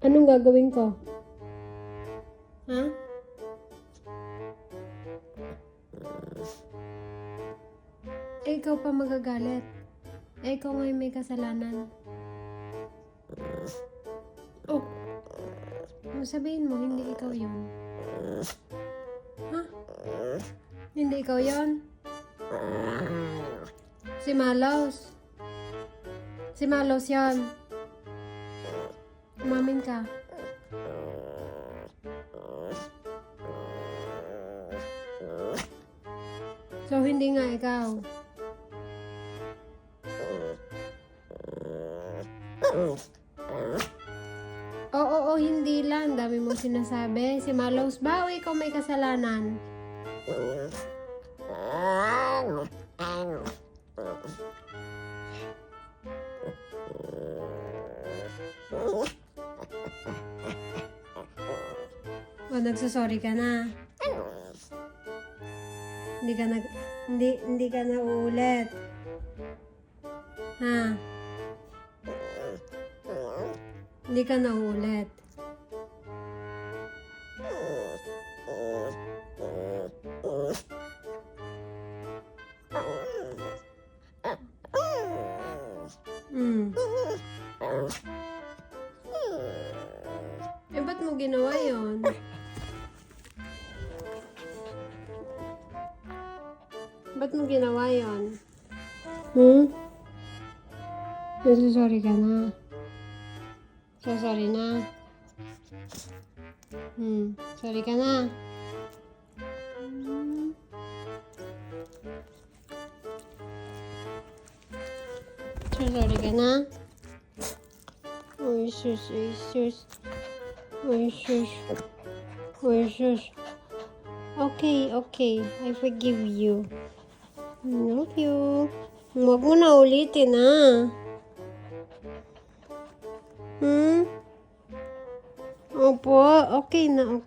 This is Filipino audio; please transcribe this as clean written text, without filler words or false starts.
Anong gagawin ko? Ha? Ikaw pa magagalit. Ikaw ngayon may kasalanan. Oh. Sabihin mo, hindi ikaw yun. Ha? Hindi ikaw yun? Si Malos. Si Malos yun. Umamin ka. So, hindi nga ikaw. Oo, hindi lang. Dami mo sinasabi. Si Malos ba o ikaw may kasalanan? O, nagsasorry ka na. Hindi ka na uulit. Ha? Hindi ka na uulit. Ba't mo ginawa yun? Ba't mo ginawa yun? Sorry ka na. Sorry na. Sorry ka na. Sorry ka na. Oy, sus. Oy, sus. Okay. I forgive you. Love you. Huwag mo na ulitin, ha? Opo, okay na.